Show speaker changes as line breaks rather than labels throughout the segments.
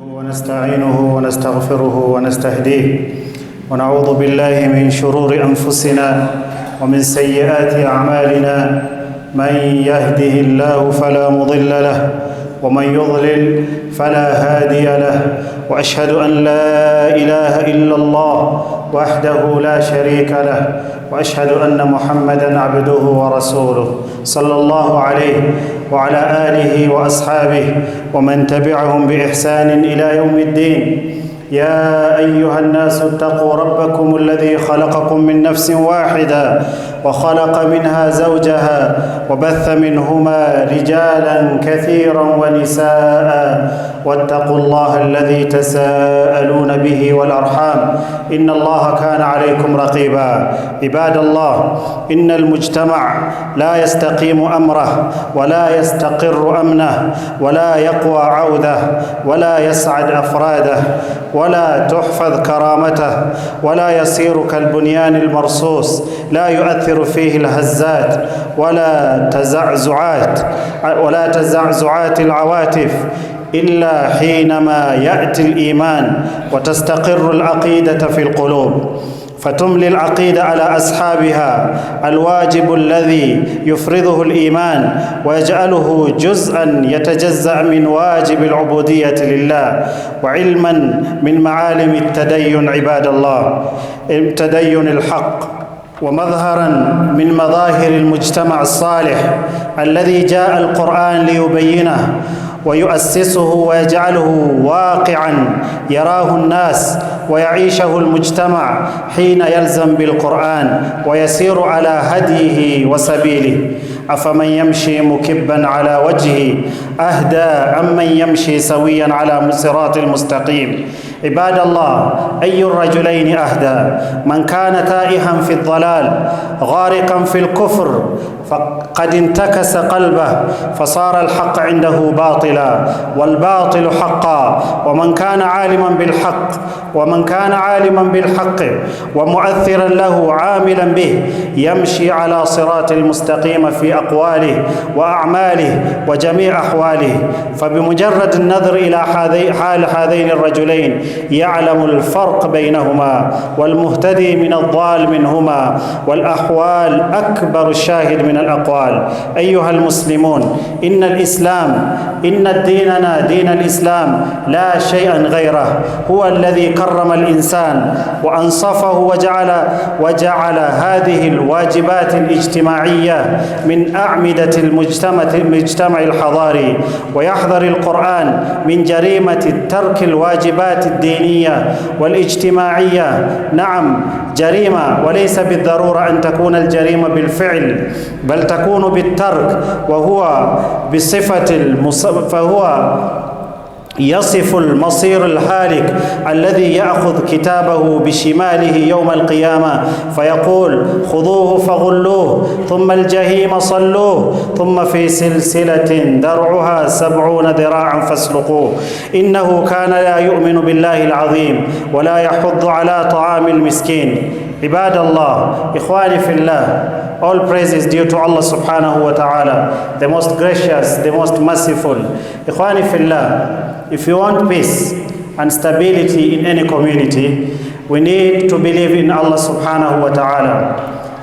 ونستعينه ونستغفره ونستهديه ونعوذ بالله من شرور أنفسنا ومن سيئات أعمالنا. من يهده الله فلا مضل له ومن يضلل فلا هادي له، وأشهد أن لا إله إلا الله وحده لا شريك له، وأشهد أن محمدًا عبده ورسوله صلى الله عليه وعلى آله وأصحابه ومن تبعهم بإحسان إلى يوم الدين. يا أيها الناس اتقوا ربكم الذي خلقكم من نفس واحدة وخلق منها زوجها وبث منهما رجالا كثيرا ونساء، واتقوا الله الذي تساءلون به والأرحام إن الله كان عليكم رقيبا. عباد الله، إن المجتمع لا يستقيم أمره ولا يستقر أمنه ولا يقوى عوده ولا يسعد أفراده ولا تحفظ كرامته ولا يصير كالبنيان المرصوص لا يؤثر فيه الهزات ولا تزعزعات العواطف إلا حينما يأتي الإيمان وتستقر العقيدة في القلوب، فتملي العقيدة على أصحابها الواجب الذي يفرضه الإيمان ويجعله جزءاً يتجزأ من واجب العبودية لله، وعلماً من معالم التدين عباد الله، التدين الحق، ومظهراً من مظاهر المجتمع الصالح الذي جاء القرآن ليبينه ويؤسسه ويجعله واقعاً يراه الناس ويعيشه المجتمع حين يلزم بالقرآن ويسير على هديه وسبيله. أفمن يمشي مكباً على وجهه أهدى أم من يمشي سوياً على صراط المستقيم. عباد الله، أي الرجلين أهدى؟ من كان تائها في الضلال غارقاً في الكفر فقد انتكس قلبه فصار الحق عنده باطلا والباطل حقا، ومن كان عالما بالحق ومؤثرا له عاملا به يمشي على صراط المستقيم في أقواله وأعماله وجميع أحواله. فبمجرد النظر إلى حال هذين الرجلين يعلم الفرق بينهما، والمهتدي من الضال منهما، والأحوال أكبر الشاهد من الأقوال. أيها المسلمون، إن ديننا دين الإسلام لا شيئا غيره، هو الذي كرم الإنسان وأنصفه وجعل هذه الواجبات الاجتماعية من أعمدة المجتمع الحضاري، ويحذر القرآن من جريمة ترك الواجبات الدينية والاجتماعية. نعم، جريمة، وليس بالضرورة أن تكون الجريمة بالفعل، بل تكون بالترك، فهو يصف المصير الهالك الذي يأخذ كتابه بشماله يوم القيامة فيقول: خذوه فغلوه ثم الجحيم صلوه ثم في سلسلة درعها 70 ذراعا فاسلقوه إنه كان لا يؤمن بالله العظيم ولا يحض على طعام المسكين. عباد الله، إخواني في الله, all praise is due to Allah subhanahu wa ta'ala, the most gracious, the most merciful. Ikhwani fillah, if you want peace and stability in any community, we need to believe in Allah subhanahu wa ta'ala.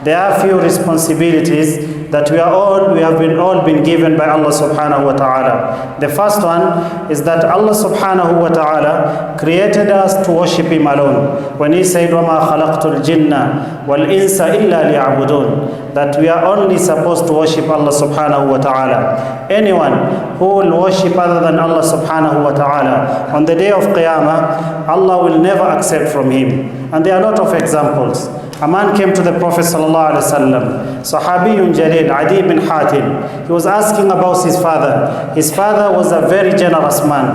There are few responsibilities that we have all been given by Allah subhanahu wa ta'ala. The first one is that Allah subhanahu wa ta'ala created us to worship Him alone. When He said, وَمَا خَلَقْتُ الْجِنَّ وَالْإِنسَ إِلَّا لِيَعْبُدُونَ, that we are only supposed to worship Allah subhanahu wa ta'ala. Anyone who will worship other than Allah subhanahu wa ta'ala, on the day of Qiyamah, Allah will never accept from him. And there are a lot of examples. A man came to the Prophet sallallahu alaihi wasallam, Sahabiyun Jalil, Adi bin Hatim. He was asking about his father. His father was a very generous man,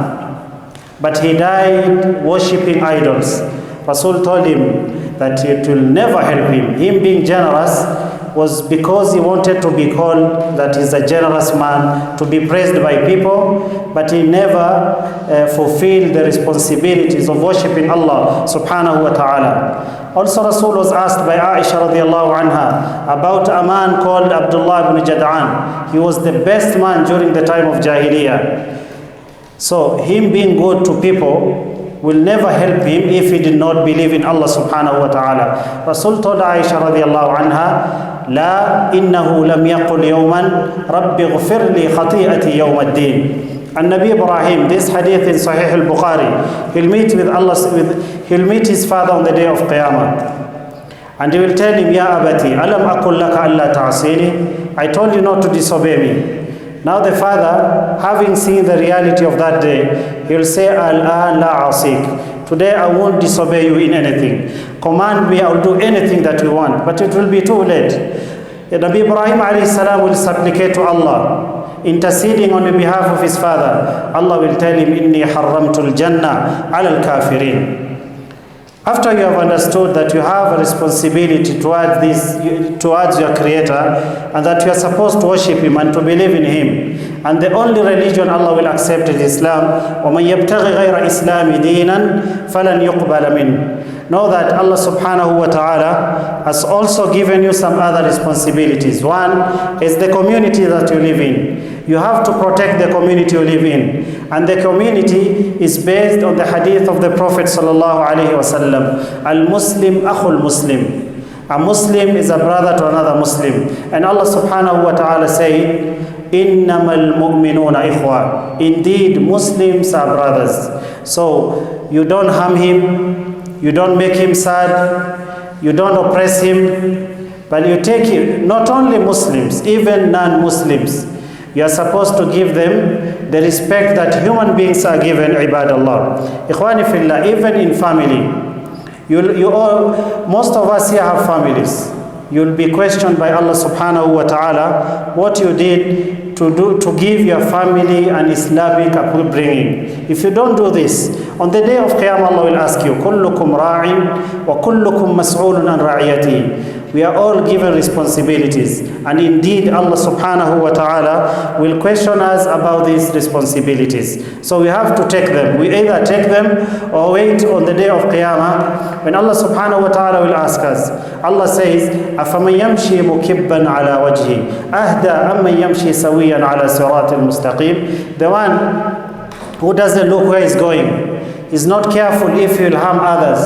but he died worshipping idols. Rasul told him that it will never help him. Him being generous was because he wanted to be called that he's a generous man, to be praised by people, but he never fulfilled the responsibilities of worshipping Allah subhanahu wa ta'ala. Also, Rasul was asked by Aisha radiallahu anha about a man called Abdullah ibn Jad'an. He was the best man during the time of Jahiliyyah. So him being good to people will never help him if he did not believe in Allah subhanahu wa ta'ala. Rasul told Aisha radiallahu anha, La innahu lam yaqul yawman Rabbi ghfir li khati'ati yawm ad-din. And Nabi Ibrahim, this hadith in Sahih al-Bukhari, he'll meet his father on the day of Qiyamah. And he will tell him, Ya abati, alam aqul laka alla ta'asini? I told you not to disobey me. Now the father, having seen the reality of that day, he will say, Al-an la asik. Today I won't disobey you in anything. Command me, I will do anything that you want. But it will be too late. Nabi Ibrahim alayhi salam will supplicate to Allah, interceding on behalf of his father. Allah will tell him, Inni harramtul jannah ala al-kafirin. After you have understood that you have a responsibility towards your Creator, and that you are supposed to worship Him and to believe in Him, and the only religion Allah will accept is Islam, وَمَنْ يَبْتَغِ غَيْرَ إِسْلَامِ دِينًا فَلَنْ يُقْبَلَ مِنْهُ. Know that Allah subhanahu wa ta'ala has also given you some other responsibilities. One is the community that you live in. You have to protect the community you live in. And the community is based on the hadith of the Prophet sallallahu alaihi wasallam. Al-Muslim akhul Muslim. A Muslim is a brother to another Muslim. And Allah subhanahu wa ta'ala said, Innamal mu'minuna ikhwa. Indeed, Muslims are brothers. So, you don't harm him, you don't make him sad, you don't oppress him, but you take him, not only Muslims, even non-Muslims. You are supposed to give them the respect that human beings are given, ibadallah. Ikhwani fillah, even in family, most of us here have families. You'll be questioned by Allah subhanahu wa ta'ala what you did to give your family an Islamic upbringing. If you don't do this, on the day of Qiyamah, Allah will ask you, كُلُّكُمْ رَاعٍ وَكُلُّكُمْ مَسْعُولٌ عَنْ رَعِيَتِهِ. We are all given responsibilities, and indeed Allah subhanahu wa ta'ala will question us about these responsibilities. So we have to take them. We either take them or wait on the day of Qiyamah when Allah subhanahu wa ta'ala will ask us. Allah says, أَفَمَنْ يَمْشِي مُكِبًّا عَلَى وَجْهِ أَهْدَى أَمَّنْ يَمْشِي سَوِيًّا عَلَى صِرَاطٍ الْمُسْتَقِيمِ. The one who doesn't look where he's going, is not careful if he will harm others,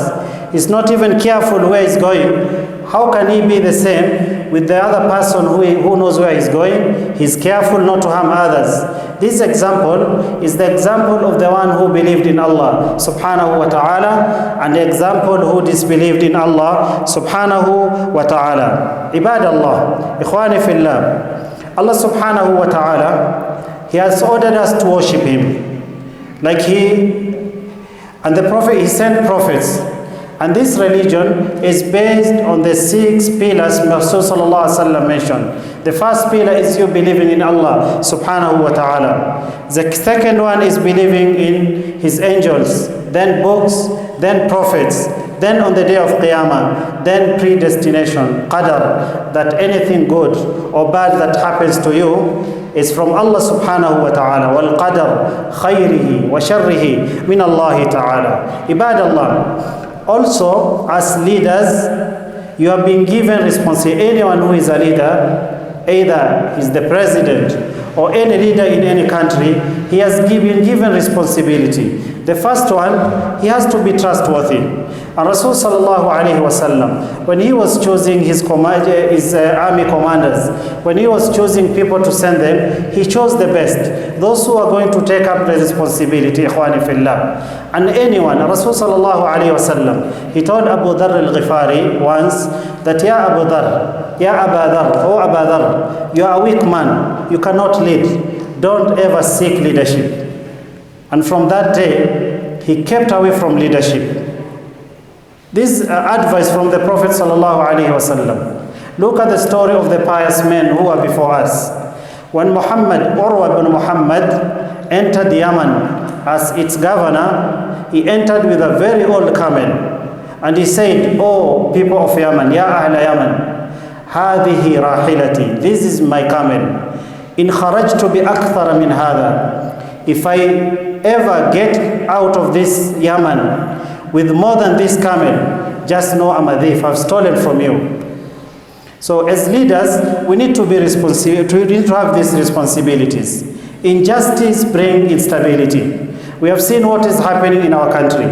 is not even careful where he's going, how can he be the same with the other person who knows where he's going? He's careful not to harm others. This example is the example of the one who believed in Allah subhanahu wa ta'ala, and the example who disbelieved in Allah subhanahu wa ta'ala. Ibadallah, ikhwani fillah, Allah subhanahu wa ta'ala, He has ordered us to worship Him. Like and the Prophet, He sent prophets. And this religion is based on the 6 pillars Rasul sallallahu alaihi wasallam mentioned. The first pillar is you believing in Allah subhanahu wa ta'ala. The second one is believing in His angels, then books, then prophets, then on the day of Qiyamah, then predestination, qadar, that anything good or bad that happens to you is from Allah subhanahu wa ta'ala. Wal qadar khayrihi wa sharrihi min Allah ta'ala. Ibadallah. Also, as leaders, you have been given responsibility. Anyone who is a leader, either he's the president or any leader in any country, he has been given responsibility. The first one, he has to be trustworthy. And Rasul sallallahu alaihi wasallam, when he was choosing his army commanders, when he was choosing people to send them, he chose the best, those who are going to take up the responsibility, ikhwani fillah. And anyone, Rasul sallallahu alaihi wasallam, he told Abu Dharr al-Ghifari once that, Ya Abu Dharr, Ya Aba Dharr, oh Aba Dharr, you are a weak man, you cannot lead, don't ever seek leadership. And from that day, he kept away from leadership. This advice from the Prophet sallallahu alaihi wasallam. Look at the story of the pious men who are before us. When Urwa ibn Muhammad entered Yemen as its governor, he entered with a very old camel. And he said, "Oh people of Yemen, Ya Ahla Yemen, Hadihi rahilati, this is my camel. In kharajtu bi akthara min hada. If I ever get out of this Yemen with more than this camel, just know I'm a thief, I've stolen from you." So as leaders, we need to be responsible, we need to have these responsibilities. Injustice brings instability. We have seen what is happening in our country.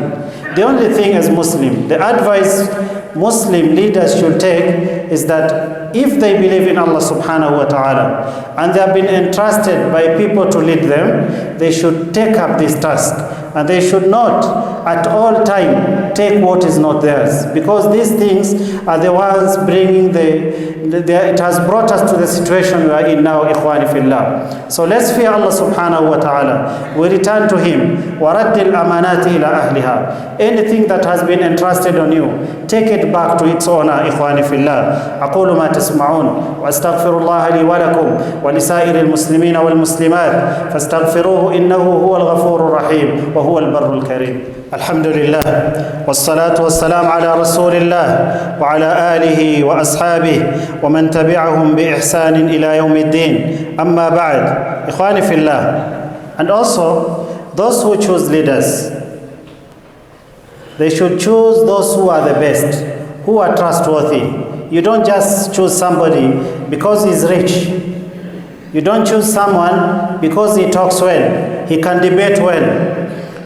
The only thing as Muslim, the advice Muslim leaders should take is that if they believe in Allah subhanahu wa ta'ala and they have been entrusted by people to lead them, they should take up this task and they should not at all time take what is not theirs, because these things are the ones bringing it has brought us to the situation we are in now, ikhwani fillah. So let's fear Allah subhanahu wa ta'ala. We return to Him. وَرَدِّ الْأَمَانَاتِ إِلَىٰ أَهْلِهَا. Anything that has been entrusted on you, take it back to its owner, ikhwani fillah. أقول ما تسمعون وأستغفر الله لي ولكم ولسائر المسلمين والمسلمات فاستغفروه إنه هو الغفور الرحيم وهو البر الكريم. الحمد لله والصلاة والسلام على رسول الله وعلى آله وأصحابه ومن تبعهم بإحسان إلى يوم الدين. أما بعد, إخواني في الله. And also, those who choose leaders, they should choose those who are the best, who are trustworthy. You don't just choose somebody because he's rich. You don't choose someone because he talks well, he can debate well.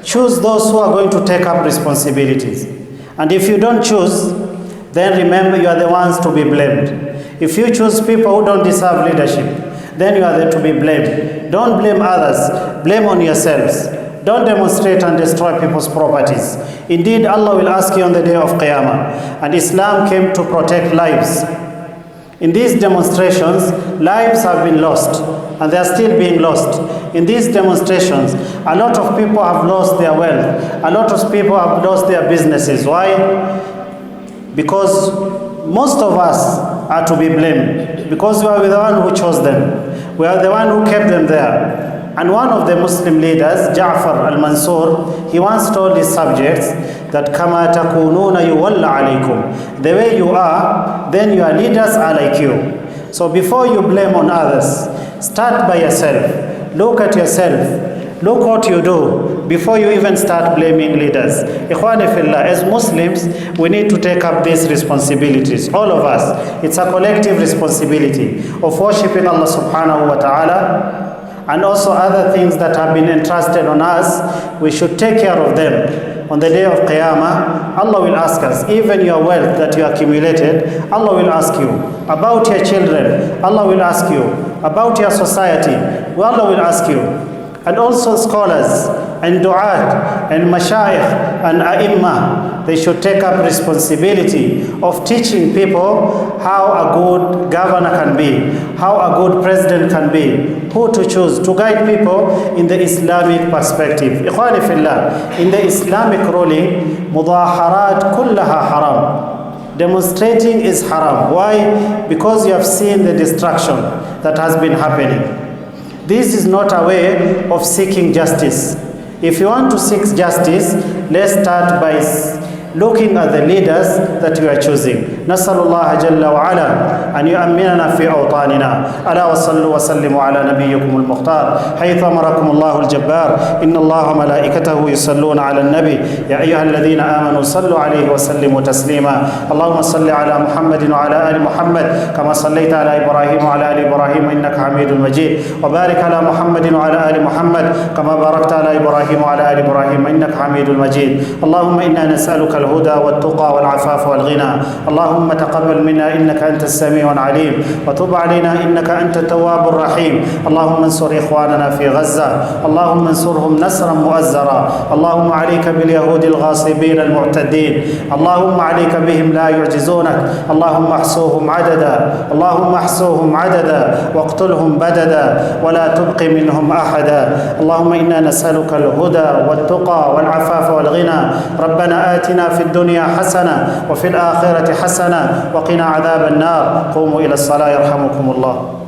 Choose those who are going to take up responsibilities. And if you don't choose, then remember you are the ones to be blamed. If you choose people who don't deserve leadership, then you are there to be blamed. Don't blame others, blame on yourselves. Don't demonstrate and destroy people's properties. Indeed, Allah will ask you on the day of Qiyamah. And Islam came to protect lives. In these demonstrations, lives have been lost, and they are still being lost. In these demonstrations, a lot of people have lost their wealth. A lot of people have lost their businesses. Why? Because most of us are to be blamed, because we are the one who chose them. We are the one who kept them there. And one of the Muslim leaders, Ja'far al-Mansur, he once told his subjects that كَمَا تَكُونُونَ يُوَلَّ عَلَيْكُمْ. The way you are, then your leaders are like you. So before you blame on others, start by yourself. Look at yourself. Look what you do before you even start blaming leaders. Ikhwani fillah, as Muslims, we need to take up these responsibilities. All of us. It's a collective responsibility of worshipping Allah subhanahu wa ta'ala, and also other things that have been entrusted on us. We should take care of them. On the day of Qiyamah, Allah will ask us, even your wealth that you accumulated, Allah will ask you. About your children, Allah will ask you. About your society, Allah will ask you. And also scholars and du'at and mashayikh and a'imma, they should take up responsibility of teaching people how a good governor can be, how a good president can be, who to choose to guide people in the Islamic perspective. Ikhwani fillah, in the Islamic ruling, mudaharat kullaha haram. Demonstrating is haram. Why? Because you have seen the destruction that has been happening. This is not a way of seeking justice. If you want to seek justice, let's start by looking at the leaders that we are choosing. نسأل الله جل وعلا أن يؤمننا في أوطاننا. ألا وصلوا وسلموا على نبيكم المختار حيث أمركم الله الجبار إن الله وملائكته يصلون على النبي يا أيها الذين آمنوا صلوا عليه وسلموا تسليما. اللهم صل على محمد وعلى آل محمد كما صليت على إبراهيم وعلى آل إبراهيم إنك حميد مجيد. وبارك على محمد وعلى آل محمد كما باركت على إبراهيم وعلى آل إبراهيم إنك حميد مجيد. اللهم إنا نسألك الهدى والتقى والعفاف والغنى. اللهم تقبل منا إنك أنت السميع العليم وتب علينا إنك أنت التواب الرحيم. اللهم انصر إخواننا في غزة. اللهم انصرهم نصرا مؤزرا. اللهم عليك باليهود الغاصبين المعتدين. اللهم عليك بهم لا يعجزونك. اللهم احصوهم عددا. اللهم احصوهم عددا واقتلهم بددا ولا تبق منهم أحدا. اللهم إنا نسألك الهدى والتقى والعفاف والغنى. ربنا آتنا في الدنيا حسنة وفي الآخرة حسنة وقنا عذاب النار. قوموا إلى الصلاة يرحمكم الله.